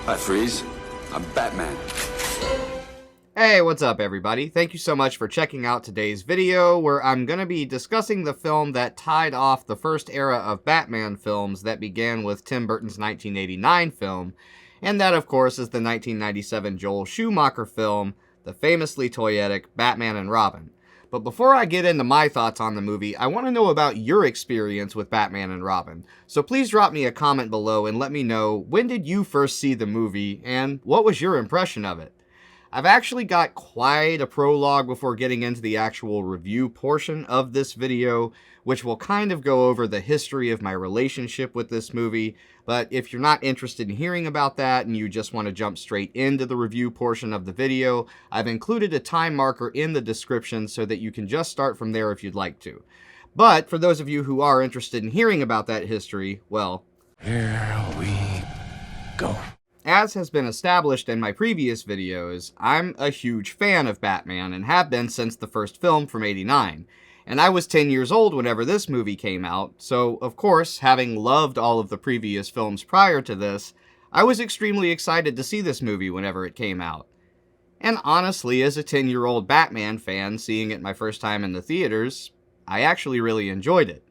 Hi, Freeze. I'm Batman. Hey, what's up everybody? Thank you so much for checking out today's video, where I'm going to be discussing the film that tied off the first era of Batman films that began with Tim Burton's 1989 film, and that of course is the 1997 Joel Schumacher film, the famously toyetic Batman and Robin. But before I get into my thoughts on the movie, I want to know about your experience with Batman and Robin. So please drop me a comment below and let me know, when did you first see the movie, and what was your impression of it? I've actually got quite a prologue before getting into the actual review portion of this video, which will kind of go over the history of my relationship with this movie, but if you're not interested in hearing about that and you just want to jump straight into the review portion of the video, I've included a time marker in the description so that you can just start from there if you'd like to. But for those of you who are interested in hearing about that history, well, Here we go. as has been established in my previous videos, I'm a huge fan of Batman and have been since the first film from '89. And I was 10 years old whenever this movie came out, so of course, having loved all of the previous films prior to this, I was extremely excited to see this movie whenever it came out. And honestly, as a 10-year-old Batman fan seeing it my first time in the theaters, I actually really enjoyed it.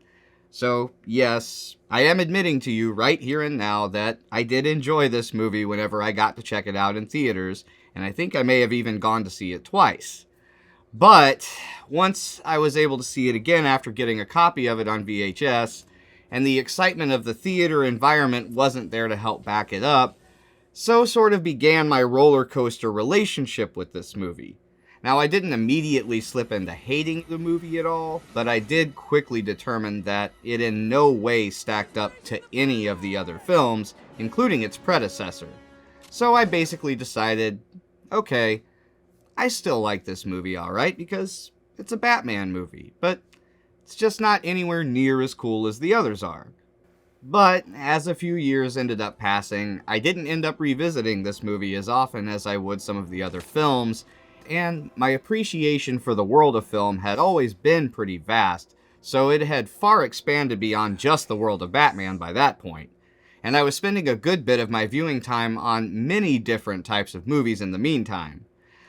So, yes, I am admitting to you right here and now that I did enjoy this movie whenever I got to check it out in theaters, and I think I may have even gone to see it twice. But once I was able to see it again after getting a copy of it on VHS, and the excitement of the theater environment wasn't there to help back it up, so sort of began my roller coaster relationship with this movie. Now, I didn't immediately slip into hating the movie at all, but I did quickly determine that it in no way stacked up to any of the other films, including its predecessor. So I basically decided, okay, I still like this movie alright because it's a Batman movie, but it's just not anywhere near as cool as the others are. But as a few years ended up passing, I didn't end up revisiting this movie as often as I would some of the other films, and my appreciation for the world of film had always been pretty vast, so it had far expanded beyond just the world of Batman by that point. And I was spending a good bit of my viewing time on many different types of movies in the meantime.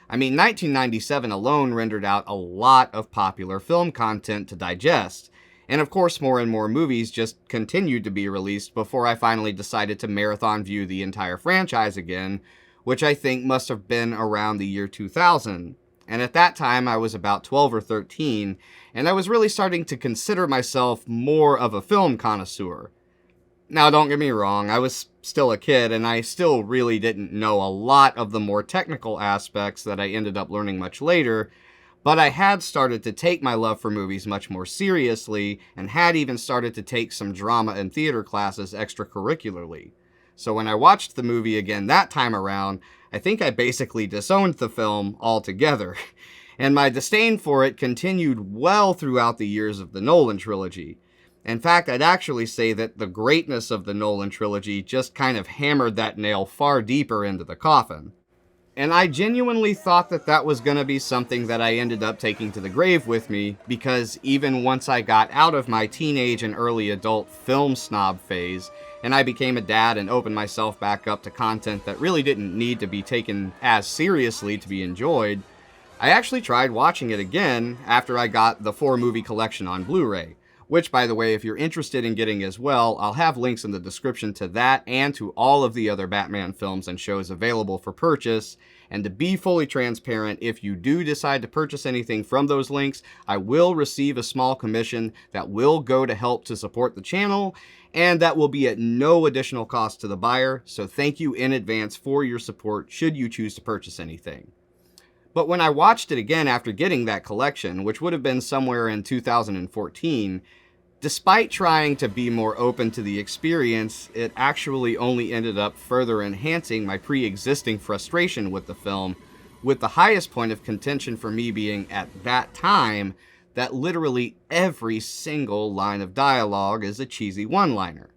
I mean, 1997 alone rendered out a lot of popular film content to digest, and of course more and more movies just continued to be released before I finally decided to marathon view the entire franchise again, which I think must have been around the year 2000. And at that time, I was about 12 or 13, and I was really starting to consider myself more of a film connoisseur. Now, don't get me wrong, I was still a kid, and I still really didn't know a lot of the more technical aspects that I ended up learning much later, but I had started to take my love for movies much more seriously, and had even started to take some drama and theater classes extracurricularly. So when I watched the movie again that time around, I think I basically disowned the film altogether. And my disdain for it continued well throughout the years of the Nolan trilogy. In fact, I'd actually say that the greatness of the Nolan trilogy just kind of hammered that nail far deeper into the coffin. And I genuinely thought that that was going to be something that I ended up taking to the grave with me, because even once I got out of my teenage and early adult film snob phase, and I became a dad and opened myself back up to content that really didn't need to be taken as seriously to be enjoyed, I actually tried watching it again after I got the 4-movie collection on Blu-ray. Which, by the way, if you're interested in getting as well, I'll have links in the description to that and to all of the other Batman films and shows available for purchase. And to be fully transparent, if you do decide to purchase anything from those links, I will receive a small commission that will go to help to support the channel, and that will be at no additional cost to the buyer, so thank you in advance for your support should you choose to purchase anything. But when I watched it again after getting that collection, which would have been somewhere in 2014, despite trying to be more open to the experience, it actually only ended up further enhancing my pre-existing frustration with the film, with the highest point of contention for me being, at that time, that literally every single line of dialogue is a cheesy one-liner.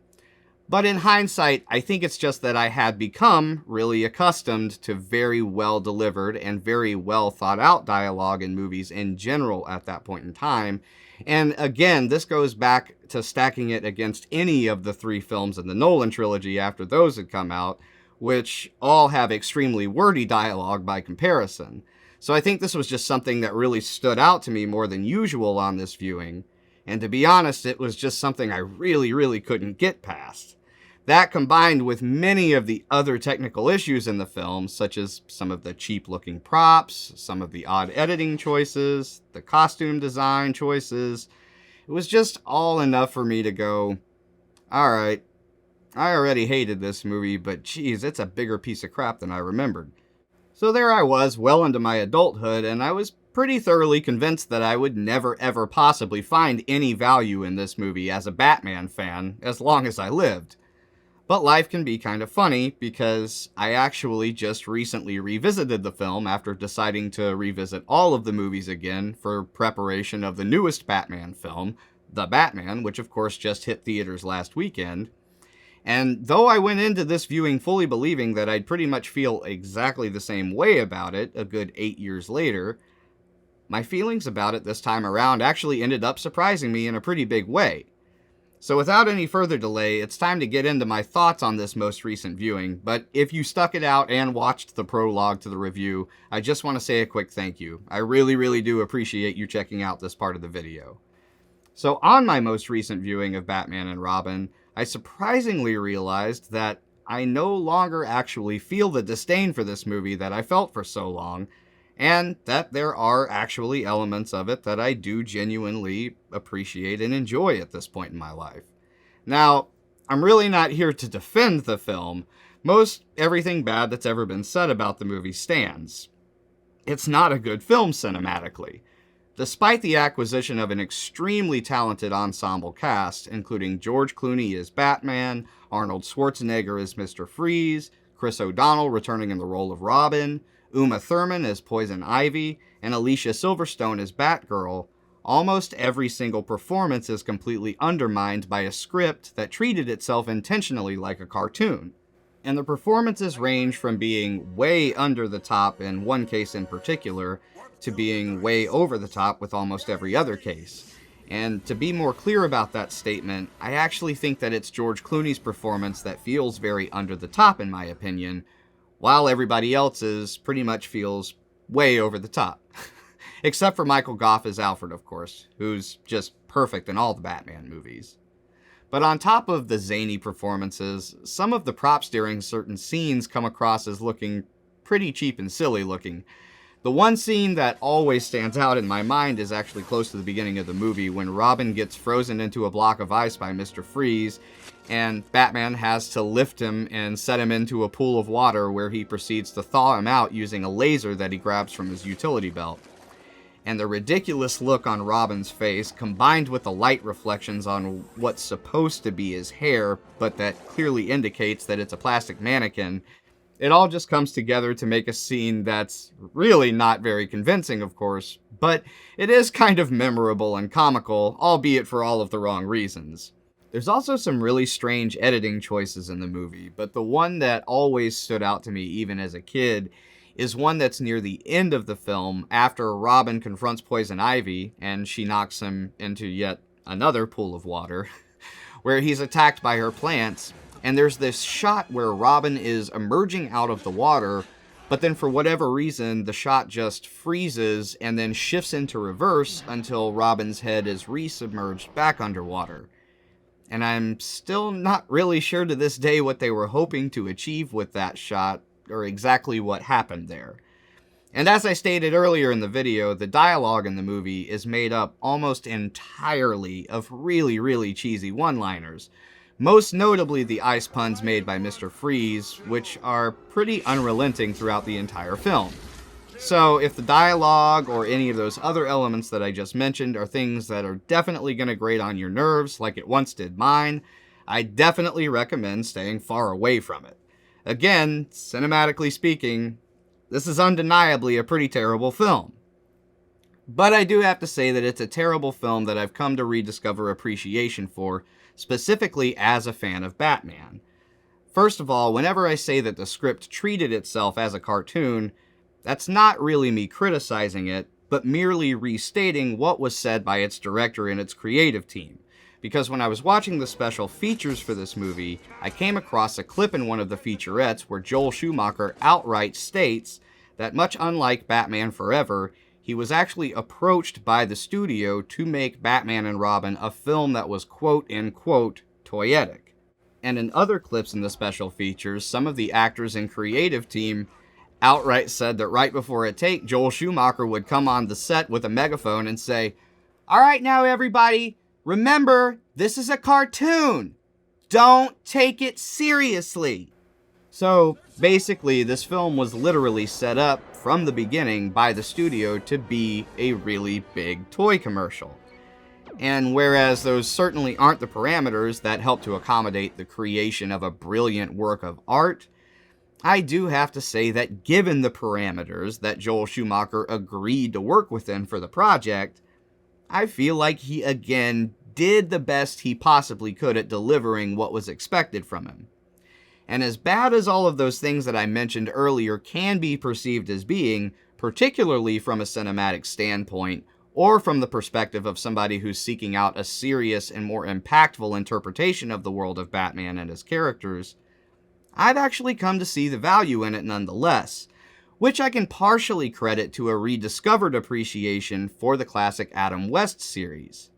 But in hindsight, I think it's just that I had become really accustomed to very well delivered and very well thought out dialogue in movies in general at that point in time. And again, this goes back to stacking it against any of the 3 films in the Nolan trilogy after those had come out, which all have extremely wordy dialogue by comparison. So I think this was just something that really stood out to me more than usual on this viewing, and to be honest, it was just something I really couldn't get past. That combined with many of the other technical issues in the film, such as some of the cheap-looking props, some of the odd editing choices, the costume design choices, it was just all enough for me to go, alright, I already hated this movie, but geez, it's a bigger piece of crap than I remembered. So there I was, well into my adulthood, and I was pretty thoroughly convinced that I would never ever possibly find any value in this movie as a Batman fan, as long as I lived. But life can be kind of funny, because I actually just recently revisited the film after deciding to revisit all of the movies again for preparation of the newest Batman film, The Batman, which of course just hit theaters last weekend. And though I went into this viewing fully believing that I'd pretty much feel exactly the same way about it a good 8 years later, my feelings about it this time around actually ended up surprising me in a pretty big way. So without any further delay, it's time to get into my thoughts on this most recent viewing, but if you stuck it out and watched the prologue to the review, I just want to say a quick thank you. I really do appreciate you checking out this part of the video. So on my most recent viewing of Batman and Robin, I surprisingly realized that I no longer actually feel the disdain for this movie that I felt for so long, and that there are actually elements of it that I do genuinely appreciate and enjoy at this point in my life. Now, I'm really not here to defend the film. Most everything bad that's ever been said about the movie stands. It's not a good film cinematically. Despite the acquisition of an extremely talented ensemble cast, including George Clooney as Batman, Arnold Schwarzenegger as Mr. Freeze, Chris O'Donnell returning in the role of Robin, Uma Thurman as Poison Ivy, and Alicia Silverstone as Batgirl, almost every single performance is completely undermined by a script that treated itself intentionally like a cartoon. And the performances range from being way under the top in one case in particular, to being way over the top with almost every other case. And to be more clear about that statement, I actually think that it's George Clooney's performance that feels very under the top in my opinion, while everybody else's pretty much feels way over the top. Except for Michael Goff as Alfred, of course, who's just perfect in all the Batman movies. But on top of the zany performances, some of the props during certain scenes come across as looking pretty cheap and silly looking. The one scene that always stands out in my mind is actually close to the beginning of the movie when Robin gets frozen into a block of ice by Mr. Freeze, and Batman has to lift him and set him into a pool of water where he proceeds to thaw him out using a laser that he grabs from his utility belt. And the ridiculous look on Robin's face, combined with the light reflections on what's supposed to be his hair, but that clearly indicates that it's a plastic mannequin, it all just comes together to make a scene that's really not very convincing, of course, but it is kind of memorable and comical, albeit for all of the wrong reasons. There's also some really strange editing choices in the movie, but the one that always stood out to me even as a kid is one that's near the end of the film after Robin confronts Poison Ivy and she knocks him into yet another pool of water, where he's attacked by her plants. And there's this shot where Robin is emerging out of the water, but then for whatever reason, the shot just freezes and then shifts into reverse until Robin's head is resubmerged back underwater. And I'm still not really sure to this day what they were hoping to achieve with that shot, or exactly what happened there. And as I stated earlier in the video, the dialogue in the movie is made up almost entirely of really cheesy one-liners. Most notably the ice puns made by Mr. Freeze, which are pretty unrelenting throughout the entire film. So if the dialogue or any of those other elements that I just mentioned are things that are definitely going to grate on your nerves like it once did mine, I definitely recommend staying far away from it. Again, cinematically speaking, this is undeniably a pretty terrible film. But I do have to say that it's a terrible film that I've come to rediscover appreciation for, specifically as a fan of Batman. First of all, whenever I say that the script treated itself as a cartoon, that's not really me criticizing it, but merely restating what was said by its director and its creative team. because when I was watching the special features for this movie, I came across a clip in one of the featurettes where Joel Schumacher outright states that much unlike Batman Forever, he was actually approached by the studio to make Batman and Robin a film that was quote-unquote toyetic. And in other clips in the special features, some of the actors and creative team outright said that right before a take, Joel Schumacher would come on the set with a megaphone and say, "All right now everybody, remember, this is a cartoon. Don't take it seriously." So basically, this film was literally set up from the beginning by the studio to be a really big toy commercial. And whereas those certainly aren't the parameters that help to accommodate the creation of a brilliant work of art, I do have to say that given the parameters that Joel Schumacher agreed to work within for the project, I feel like he again did the best he possibly could at delivering what was expected from him. And as bad as all of those things that I mentioned earlier can be perceived as being, particularly from a cinematic standpoint, or from the perspective of somebody who's seeking out a serious and more impactful interpretation of the world of Batman and his characters, I've actually come to see the value in it nonetheless, which I can partially credit to a rediscovered appreciation for the classic Adam West series.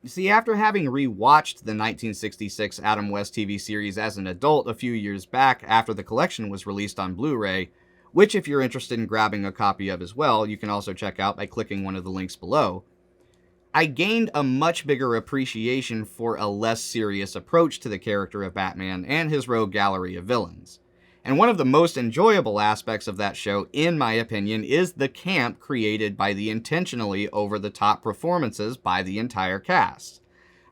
You see, after having rewatched the 1966 Adam West TV series as an adult a few years back after the collection was released on Blu-ray, which if you're interested in grabbing a copy of as well, you can also check out by clicking one of the links below, I gained a much bigger appreciation for a less serious approach to the character of Batman and his rogue gallery of villains. And one of the most enjoyable aspects of that show, in my opinion, is the camp created by the intentionally over-the-top performances by the entire cast.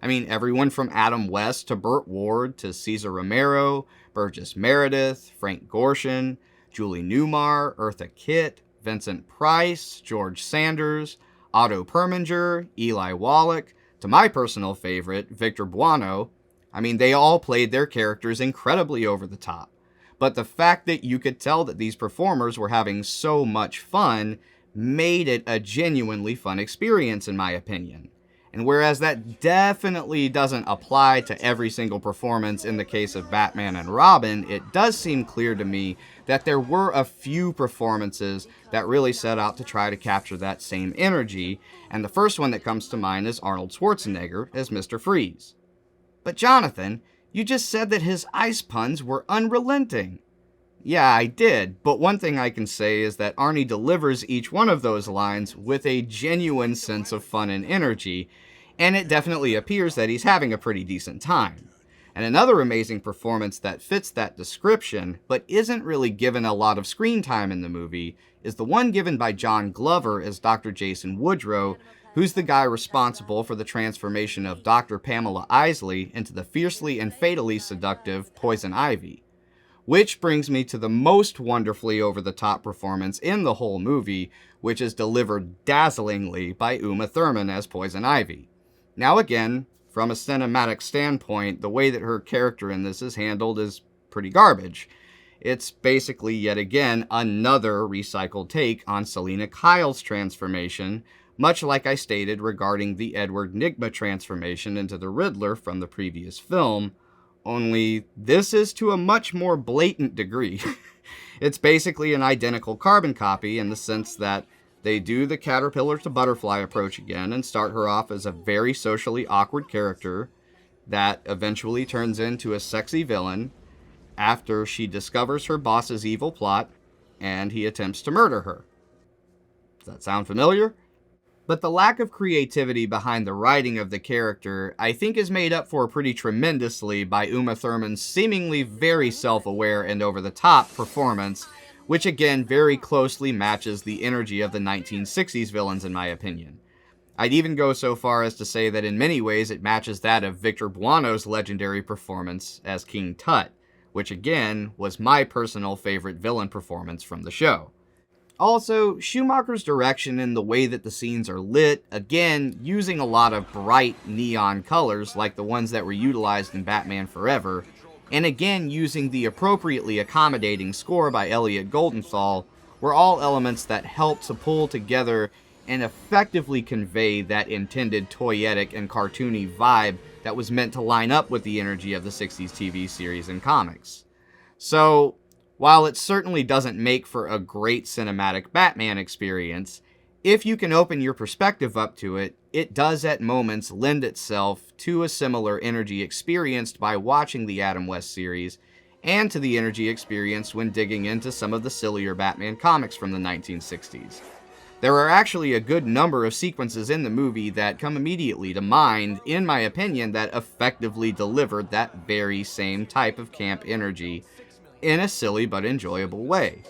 I mean, everyone from Adam West to Burt Ward to Cesar Romero, Burgess Meredith, Frank Gorshin, Julie Newmar, Eartha Kitt, Vincent Price, George Sanders, Otto Preminger, Eli Wallach, to my personal favorite, Victor Buono. I mean, they all played their characters incredibly over the top. But the fact that you could tell that these performers were having so much fun made it a genuinely fun experience, in my opinion. And whereas that definitely doesn't apply to every single performance in the case of Batman and Robin, it does seem clear to me that there were a few performances that really set out to try to capture that same energy, and the first one that comes to mind is Arnold Schwarzenegger as Mr. Freeze. But Jonathan, you just said that his ice puns were unrelenting. Yeah, I did, but one thing I can say is that Arnie delivers each one of those lines with a genuine sense of fun and energy, and it definitely appears that he's having a pretty decent time. And another amazing performance that fits that description, but isn't really given a lot of screen time in the movie, is the one given by John Glover as Dr. Jason Woodrow, who's the guy responsible for the transformation of Dr. Pamela Isley into the fiercely and fatally seductive Poison Ivy. Which brings me to the most wonderfully over-the-top performance in the whole movie, which is delivered dazzlingly by Uma Thurman as Poison Ivy. Now again, from a cinematic standpoint, the way that her character in this is handled is pretty garbage. It's basically, yet again, another recycled take on Selina Kyle's transformation, much like I stated regarding the Edward Nygma transformation into the Riddler from the previous film, only this is to a much more blatant degree. It's basically an identical carbon copy in the sense that they do the caterpillar to butterfly approach again and start her off as a very socially awkward character that eventually turns into a sexy villain after she discovers her boss's evil plot and he attempts to murder her. Does that sound familiar? But the lack of creativity behind the writing of the character, I think, is made up for pretty tremendously by Uma Thurman's seemingly very self-aware and over-the-top performance, which again very closely matches the energy of the 1960s villains in my opinion. I'd even go so far as to say that in many ways it matches that of Victor Buono's legendary performance as King Tut, which again was my personal favorite villain performance from the show. Also, Schumacher's direction in the way that the scenes are lit, again, using a lot of bright neon colors like the ones that were utilized in Batman Forever, and again using the appropriately accommodating score by Elliot Goldenthal, were all elements that helped to pull together and effectively convey that intended toyetic and cartoony vibe that was meant to line up with the energy of the 60s TV series and comics. So, while it certainly doesn't make for a great cinematic Batman experience, if you can open your perspective up to it, it does at moments lend itself to a similar energy experienced by watching the Adam West series, and to the energy experienced when digging into some of the sillier Batman comics from the 1960s. There are actually a good number of sequences in the movie that come immediately to mind, in my opinion, that effectively delivered that very same type of camp energy in a silly but enjoyable way.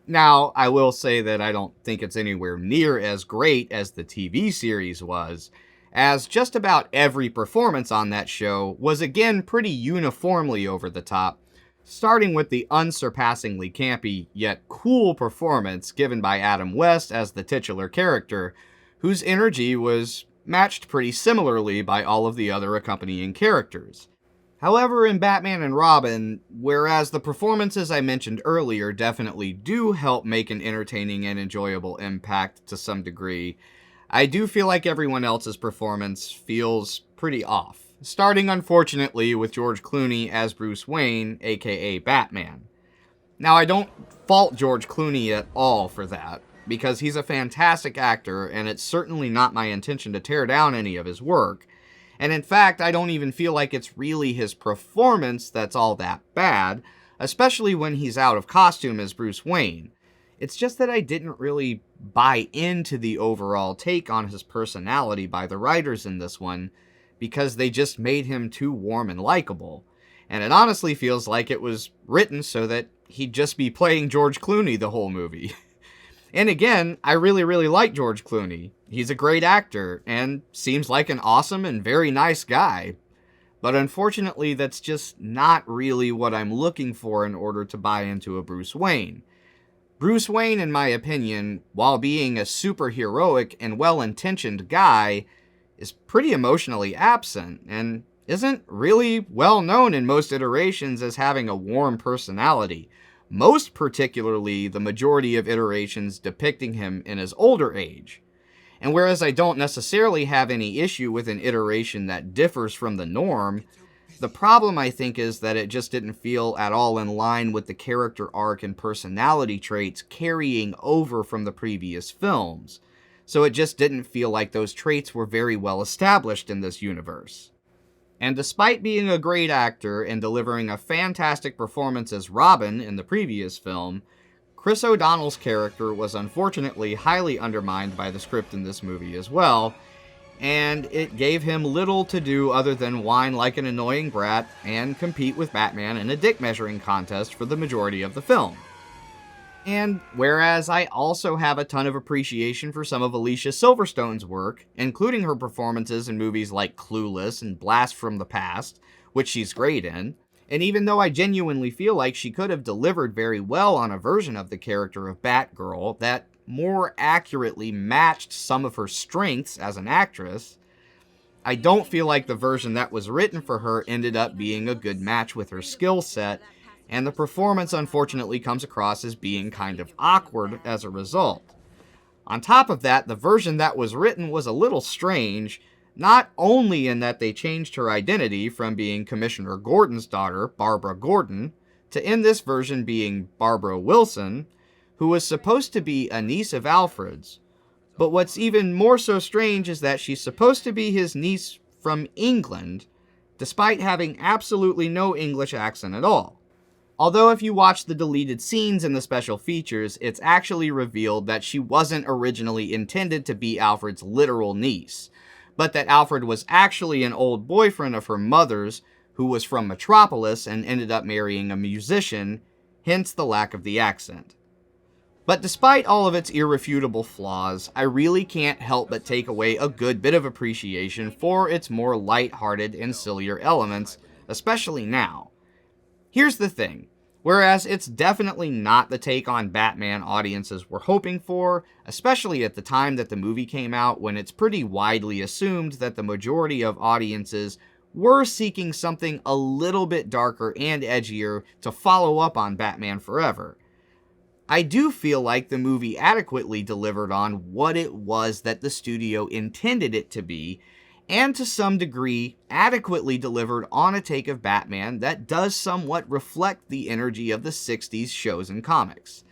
Now, I will say that I don't think it's anywhere near as great as the TV series was, as just about every performance on that show was again pretty uniformly over the top, starting with the unsurpassingly campy yet cool performance given by Adam West as the titular character, whose energy was matched pretty similarly by all of the other accompanying characters. However, in Batman and Robin, whereas the performances I mentioned earlier definitely do help make an entertaining and enjoyable impact to some degree, I do feel like everyone else's performance feels pretty off. Starting, unfortunately, with George Clooney as Bruce Wayne, aka Batman. Now, I don't fault George Clooney at all for that, because he's a fantastic actor, and it's certainly not my intention to tear down any of his work. And in fact, I don't even feel like it's really his performance that's all that bad, especially when he's out of costume as Bruce Wayne. It's just that I didn't really buy into the overall take on his personality by the writers in this one, because they just made him too warm and likable. And it honestly feels like it was written so that he'd just be playing George Clooney the whole movie. And again, I really like George Clooney. He's a great actor, and seems like an awesome and very nice guy. But unfortunately, that's just not really what I'm looking for in order to buy into a Bruce Wayne. Bruce Wayne, in my opinion, while being a superheroic and well-intentioned guy, is pretty emotionally absent, and isn't really well known in most iterations as having a warm personality, most particularly the majority of iterations depicting him in his older age. And whereas I don't necessarily have any issue with an iteration that differs from the norm, the problem I think is that it just didn't feel at all in line with the character arc and personality traits carrying over from the previous films. So it just didn't feel like those traits were very well established in this universe. And despite being a great actor and delivering a fantastic performance as Robin in the previous film, Chris O'Donnell's character was unfortunately highly undermined by the script in this movie as well, and it gave him little to do other than whine like an annoying brat and compete with Batman in a dick measuring contest for the majority of the film. And whereas I also have a ton of appreciation for some of Alicia Silverstone's work, including her performances in movies like Clueless and Blast from the Past, which she's great in, and even though I genuinely feel like she could have delivered very well on a version of the character of Batgirl that more accurately matched some of her strengths as an actress, I don't feel like the version that was written for her ended up being a good match with her skill set, and the performance unfortunately comes across as being kind of awkward as a result. On top of that, the version that was written was a little strange, not only in that they changed her identity from being Commissioner Gordon's daughter, Barbara Gordon, to in this version being Barbara Wilson, who was supposed to be a niece of Alfred's. But what's even more so strange is that she's supposed to be his niece from England, despite having absolutely no English accent at all. Although if you watch the deleted scenes in the special features, it's actually revealed that she wasn't originally intended to be Alfred's literal niece, but that Alfred was actually an old boyfriend of her mother's who was from Metropolis and ended up marrying a musician, hence the lack of the accent. But despite all of its irrefutable flaws, I really can't help but take away a good bit of appreciation for its more light-hearted and sillier elements, especially now. Here's the thing, whereas it's definitely not the take on Batman audiences were hoping for, especially at the time that the movie came out when it's pretty widely assumed that the majority of audiences were seeking something a little bit darker and edgier to follow up on Batman Forever. I do feel like the movie adequately delivered on what it was that the studio intended it to be, and to some degree adequately delivered on a take of Batman that does somewhat reflect the energy of the 60s shows and comics.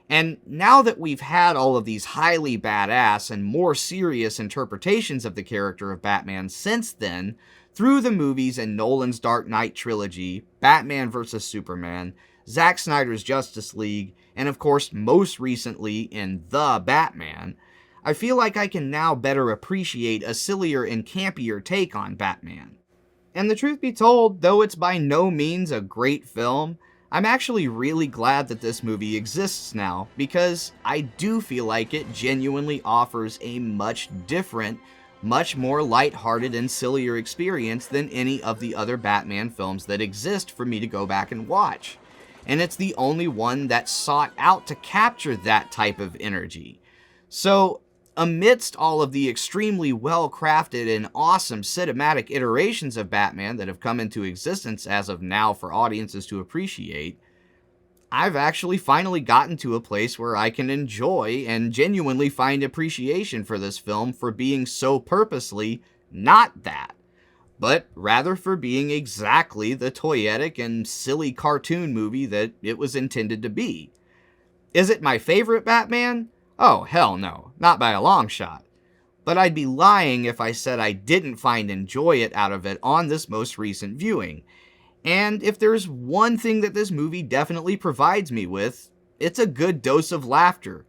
And now that we've had all of these highly badass and more serious interpretations of the character of Batman since then, through the movies and Nolan's Dark Knight trilogy, Batman vs. Superman, Zack Snyder's Justice League, and of course most recently in The Batman, I feel like I can now better appreciate a sillier and campier take on Batman. And the truth be told, though it's by no means a great film, I'm actually really glad that this movie exists now, because I do feel like it genuinely offers a much different, much more lighthearted and sillier experience than any of the other Batman films that exist for me to go back and watch. And it's the only one that sought out to capture that type of energy. So, amidst all of the extremely well-crafted and awesome cinematic iterations of Batman that have come into existence as of now for audiences to appreciate, I've actually finally gotten to a place where I can enjoy and genuinely find appreciation for this film for being so purposely not that, but rather for being exactly the toyetic and silly cartoon movie that it was intended to be. Is it my favorite Batman? Oh, hell no, not by a long shot. But I'd be lying if I said I didn't find enjoyment out of it on this most recent viewing. And if there's one thing that this movie definitely provides me with, it's a good dose of laughter,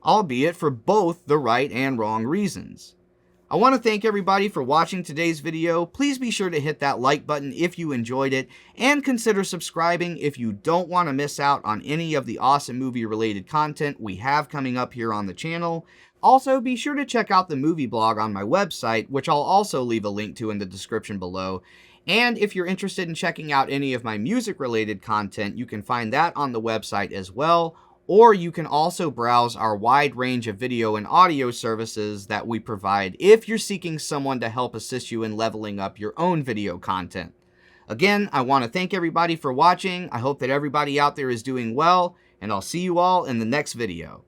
albeit for both the right and wrong reasons. I want to thank everybody for watching today's video. Please be sure to hit that like button if you enjoyed it, and consider subscribing if you don't want to miss out on any of the awesome movie-related content we have coming up here on the channel. Also, be sure to check out the movie blog on my website, which I'll also leave a link to in the description below. And if you're interested in checking out any of my music-related content, you can find that on the website as well. Or you can also browse our wide range of video and audio services that we provide if you're seeking someone to help assist you in leveling up your own video content. Again, I want to thank everybody for watching. I hope that everybody out there is doing well, and I'll see you all in the next video.